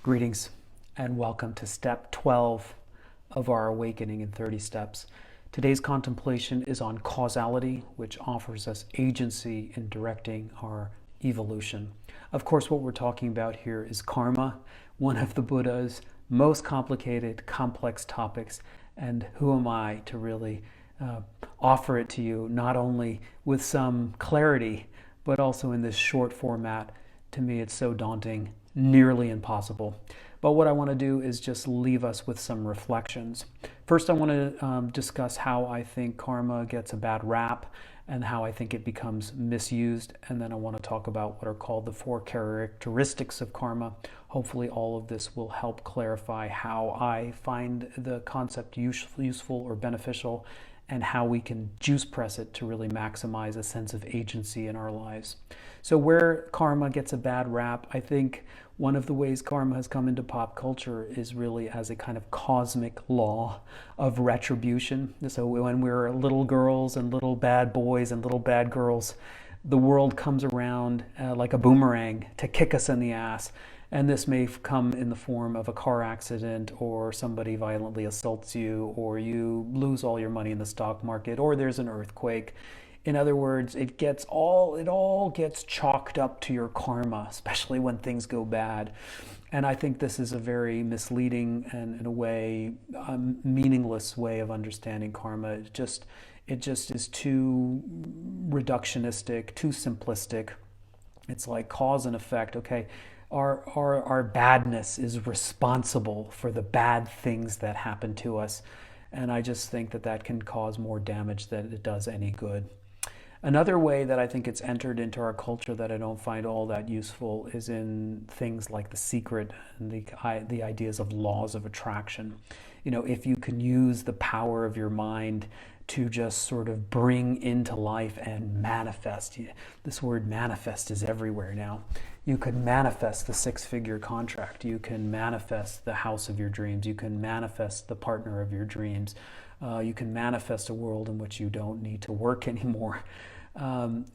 Greetings and welcome to step 12 of our Awakening in 30 Steps. Today's contemplation is on causality, which offers us agency in directing our evolution. Of course, what we're talking about here is karma, one of the Buddha's most complicated, complex topics. And who am I to really offer it to you, not only with some clarity, but also in this short format. To me, it's so daunting, nearly impossible. But what I want to do is just leave us with some reflections. First, I want to discuss how I think karma gets a bad rap and how I think it becomes misused. And then I want to talk about what are called the 4 characteristics of karma. Hopefully all of this will help clarify how I find the concept useful or beneficial, and how we can juice press it to really maximize a sense of agency in our lives. So where karma gets a bad rap, I think one of the ways karma has come into pop culture is really as a kind of cosmic law of retribution. So when we're little girls and little bad boys and little bad girls, the world comes around like a boomerang to kick us in the ass. And this may come in the form of a car accident, or somebody violently assaults you, or you lose all your money in the stock market, or there's an earthquake. In other words, it all gets chalked up to your karma, especially when things go bad. And I think this is a very misleading and, in a way, meaningless way of understanding karma. It just is too reductionistic, too simplistic. It's like cause and effect. Okay, our badness is responsible for the bad things that happen to us. And I just think that can cause more damage than it does any good. Another way that I think it's entered into our culture that I don't find all that useful is in things like The Secret and the ideas of laws of attraction. You know, if you can use the power of your mind to just sort of bring into life and manifest. This word manifest is everywhere now. You can manifest the 6-figure contract. You can manifest the house of your dreams. You can manifest the partner of your dreams. You can manifest a world in which you don't need to work anymore.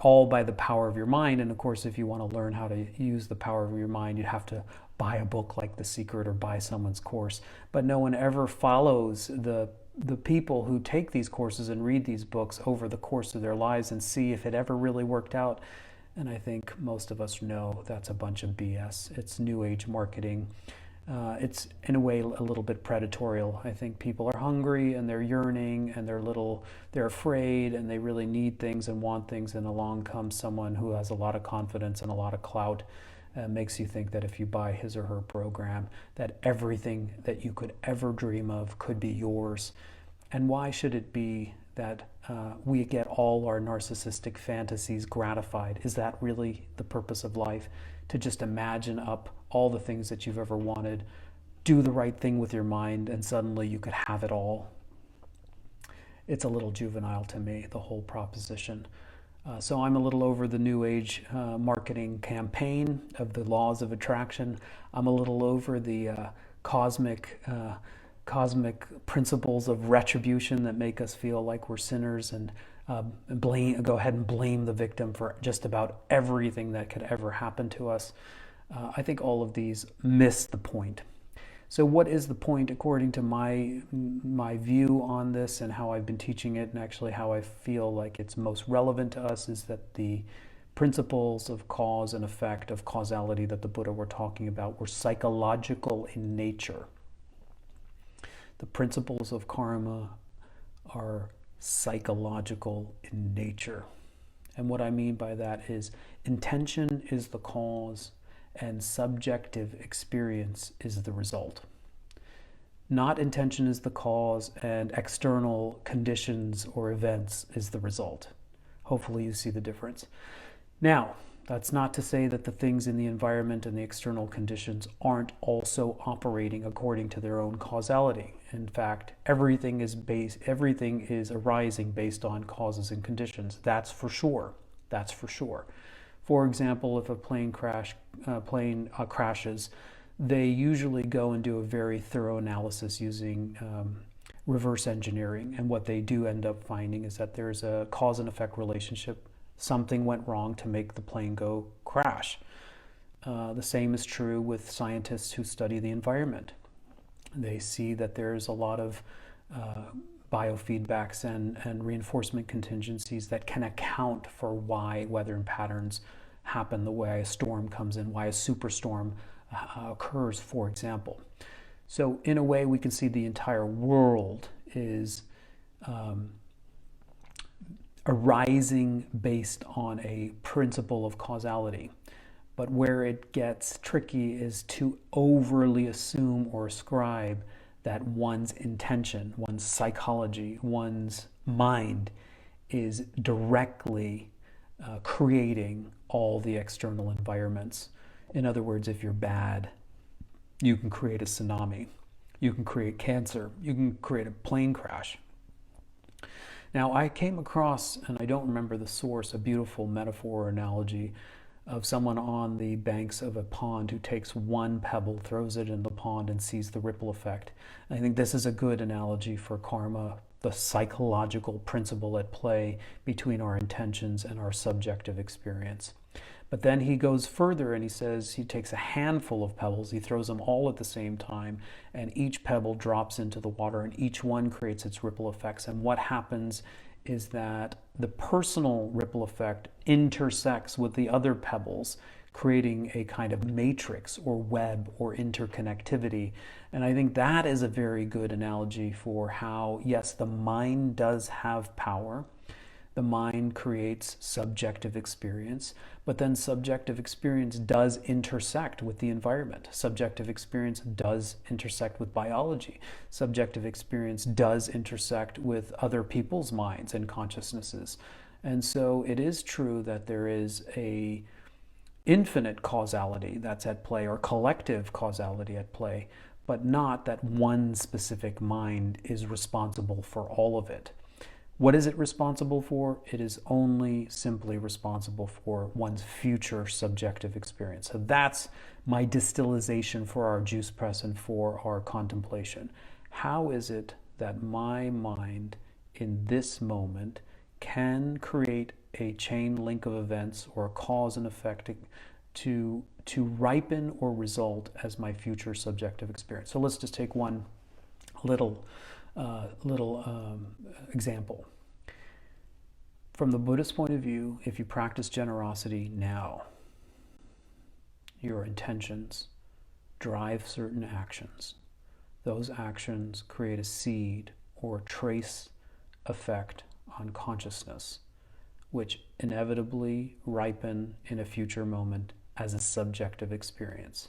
All by the power of your mind. And of course, if you want to learn how to use the power of your mind, you'd have to buy a book like The Secret or buy someone's course. But no one ever follows the people who take these courses and read these books over the course of their lives and see if it ever really worked out. And I think most of us know that's a bunch of BS. It's new age marketing. It's in a way a little bit predatorial. I think people are hungry and they're yearning and they're afraid and they really need things and want things, and along comes someone who has a lot of confidence and a lot of clout. Makes you think that if you buy his or her program, that everything that you could ever dream of could be yours. And why should it be that we get all our narcissistic fantasies gratified? Is that really the purpose of life? To just imagine up all the things that you've ever wanted, do the right thing with your mind, and suddenly you could have it all. It's a little juvenile to me, the whole proposition. So I'm a little over the new age marketing campaign of the laws of attraction. I'm a little over the cosmic principles of retribution that make us feel like we're sinners and go ahead and blame the victim for just about everything that could ever happen to us. I think all of these miss the point. So what is the point according to my view on this and how I've been teaching it, and actually how I feel like it's most relevant to us, is that the principles of cause and effect, of causality that the Buddha were talking about, were psychological in nature. The principles of karma are psychological in nature. And what I mean by that is intention is the cause and subjective experience is the result. Not intention is the cause and external conditions or events is the result. Hopefully you see the difference. Now, that's not to say that the things in the environment and the external conditions aren't also operating according to their own causality. In fact, everything is arising based on causes and conditions. That's for sure. That's for sure. For example, if a plane crashes, they usually go and do a very thorough analysis using reverse engineering. And what they do end up finding is that there's a cause and effect relationship. Something went wrong to make the plane go crash. The same is true with scientists who study the environment. They see that there's a lot of biofeedbacks and reinforcement contingencies that can account for why weather patterns happen the way a storm comes in, why a superstorm occurs, for example. So in a way, we can see the entire world is arising based on a principle of causality. But where it gets tricky is to overly assume or ascribe that one's intention, one's psychology, one's mind is directly creating all the external environments. In other words, if you're bad, you can create a tsunami, you can create cancer, you can create a plane crash. Now, I came across, and I don't remember the source, a beautiful metaphor or analogy of someone on the banks of a pond who takes one pebble, throws it in the pond, and sees the ripple effect. And I think this is a good analogy for karma, the psychological principle at play between our intentions and our subjective experience. But then he goes further and he says he takes a handful of pebbles, he throws them all at the same time, and each pebble drops into the water, and each one creates its ripple effects. And what happens is that the personal ripple effect intersects with the other pebbles, creating a kind of matrix or web or interconnectivity. And I think that is a very good analogy for how, yes, the mind does have power. The mind creates subjective experience, but then subjective experience does intersect with the environment. Subjective experience does intersect with biology. Subjective experience does intersect with other people's minds and consciousnesses. And so it is true that there is a infinite causality that's at play, or collective causality at play, but not that one specific mind is responsible for all of it. What is it responsible for? It is only simply responsible for one's future subjective experience. So that's my distillation for our juice press and for our contemplation. How is it that my mind in this moment can create a chain link of events or a cause and effect to ripen or result as my future subjective experience? So let's just take one little example. From the Buddhist point of view, if you practice generosity now, your intentions drive certain actions. Those actions create a seed or trace effect on consciousness, which inevitably ripen in a future moment as a subjective experience.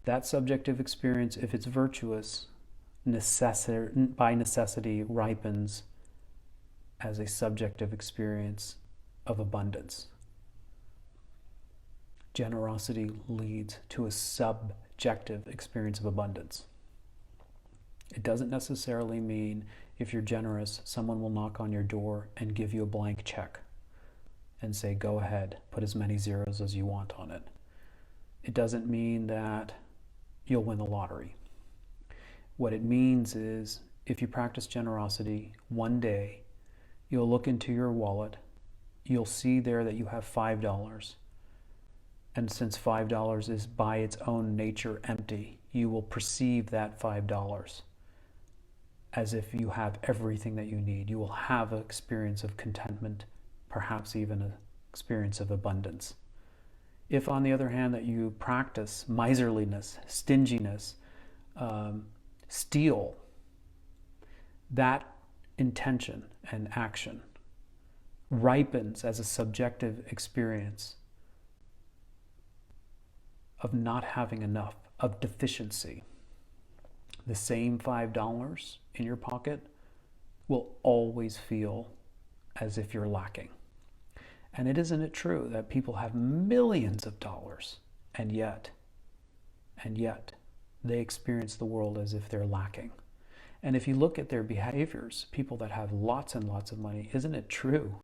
That subjective experience, if it's virtuous, by necessity ripens as a subjective experience of abundance. Generosity leads to a subjective experience of abundance. It doesn't necessarily mean if you're generous, someone will knock on your door and give you a blank check and say, go ahead, put as many zeros as you want on it. It doesn't mean that you'll win the lottery. What it means is, if you practice generosity, one day you'll look into your wallet, you'll see there that you have $5. And since $5 is by its own nature empty, you will perceive that $5 as if you have everything that you need. You will have an experience of contentment, perhaps even an experience of abundance. If, on the other hand, that you practice miserliness, stinginess, steal, that intention and action ripens as a subjective experience of not having enough, of deficiency. The same $5 in your pocket will always feel as if you're lacking. And isn't it true that people have millions of dollars and yet they experience the world as if they're lacking? And if you look at their behaviors, people that have lots and lots of money, isn't it true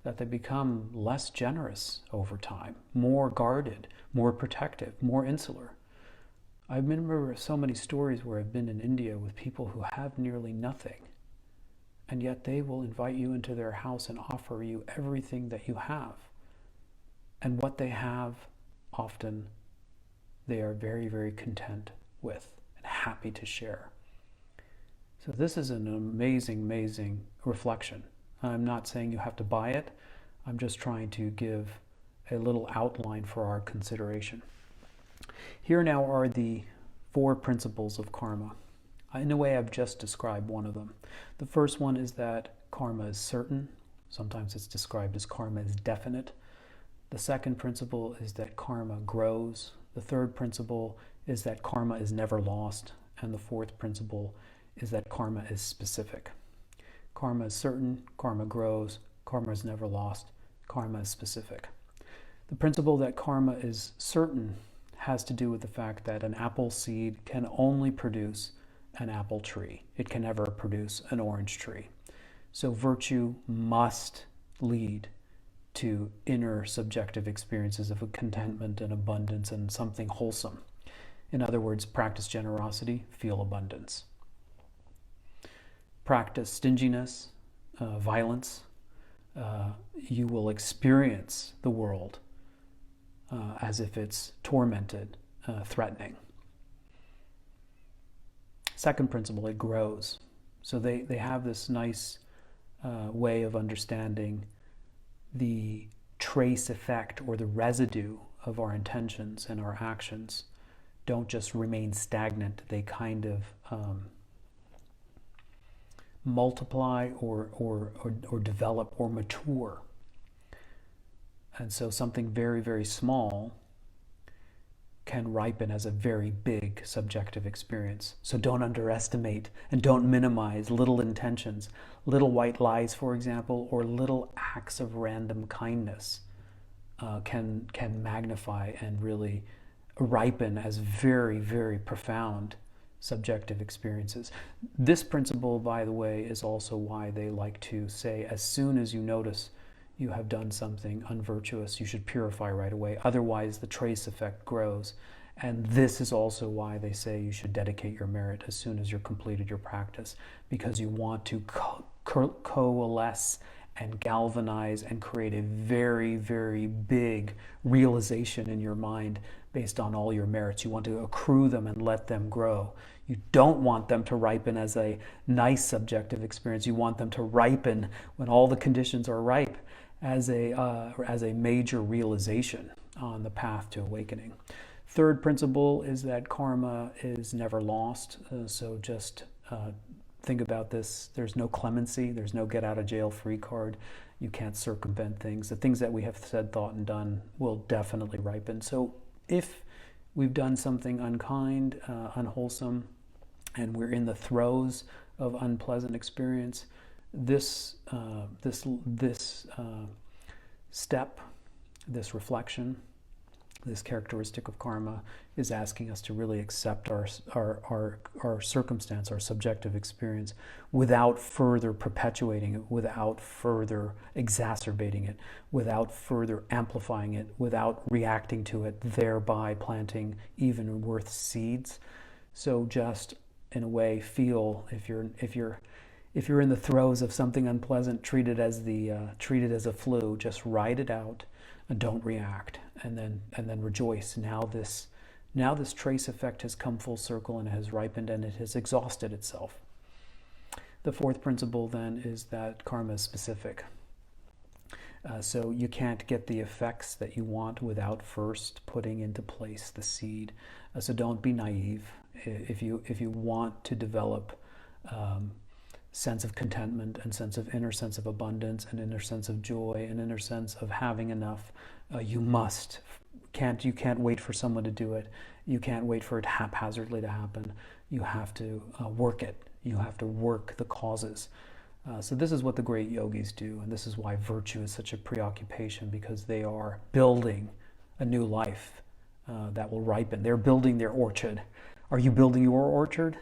that they become less generous over time, more guarded, more protective, more insular? I remember so many stories where I've been in India with people who have nearly nothing, and yet they will invite you into their house and offer you everything that you have. And what they have, often they are very, very content with and happy to share. So this is an amazing, amazing reflection. I'm not saying you have to buy it. I'm just trying to give a little outline for our consideration. Here now are the 4 principles of karma. In a way, I've just described one of them. The first one is that karma is certain. Sometimes it's described as karma is definite. The second principle is that karma grows. The third principle is that karma is never lost. And the fourth principle is that karma is specific. Karma is certain, karma grows, karma is never lost, karma is specific. The principle that karma is certain has to do with the fact that an apple seed can only produce an apple tree. It can never produce an orange tree. So virtue must lead to inner subjective experiences of contentment and abundance and something wholesome. In other words, practice generosity, feel abundance. Practice stinginess, violence, you will experience the world as if it's tormented, threatening. Second principle, it grows. So they have this nice way of understanding the trace effect or the residue of our intentions and our actions don't just remain stagnant. They kind of multiply or develop or mature. And so something very, very small can ripen as a very big subjective experience. So don't underestimate and don't minimize little intentions, little white lies, for example, or little acts of random kindness can magnify and really ripen as very, very profound subjective experiences. This principle, by the way, is also why they like to say, as soon as you notice you have done something unvirtuous, you should purify right away. Otherwise, the trace effect grows. And this is also why they say you should dedicate your merit as soon as you're completed your practice, because you want to coalesce and galvanize and create a very, very big realization in your mind based on all your merits. You want to accrue them and let them grow. You don't want them to ripen as a nice subjective experience. You want them to ripen when all the conditions are ripe as a major realization on the path to awakening. Third principle is that karma is never lost. So just think about this. There's no clemency. There's no get out of jail free card. You can't circumvent things. The things that we have said, thought, and done will definitely ripen. So if we've done something unkind, unwholesome, and we're in the throes of unpleasant experience, this step, this reflection, this characteristic of karma is asking us to really accept our circumstance, our subjective experience, without further perpetuating it, without further exacerbating it, without further amplifying it, without reacting to it, thereby planting even worse seeds. So just in a way, feel if you're in the throes of something unpleasant, treat it as a flu. Just ride it out and don't react, and then rejoice. Now this trace effect has come full circle and has ripened and it has exhausted itself. The fourth principle then is that karma is specific. So you can't get the effects that you want without first putting into place the seed. So don't be naive. If you want to develop sense of contentment and inner sense of abundance and inner sense of joy and inner sense of having enough, you can't wait for someone to do it. You can't wait for it haphazardly to happen. You have to work it. You have to work the causes. So this is what the great yogis do, and this is why virtue is such a preoccupation, because they are building a new life that will ripen. They're building their orchard. Are you building your orchard?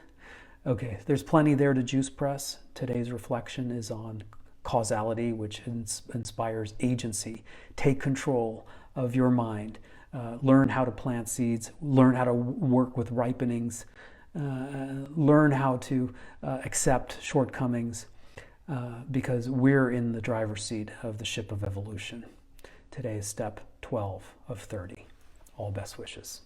Okay, there's plenty there to juice press. Today's reflection is on causality, which inspires agency. Take control of your mind. Learn how to plant seeds. Learn how to work with ripenings. Learn how to accept shortcomings, because we're in the driver's seat of the ship of evolution. Today is step 12 of 30. All best wishes.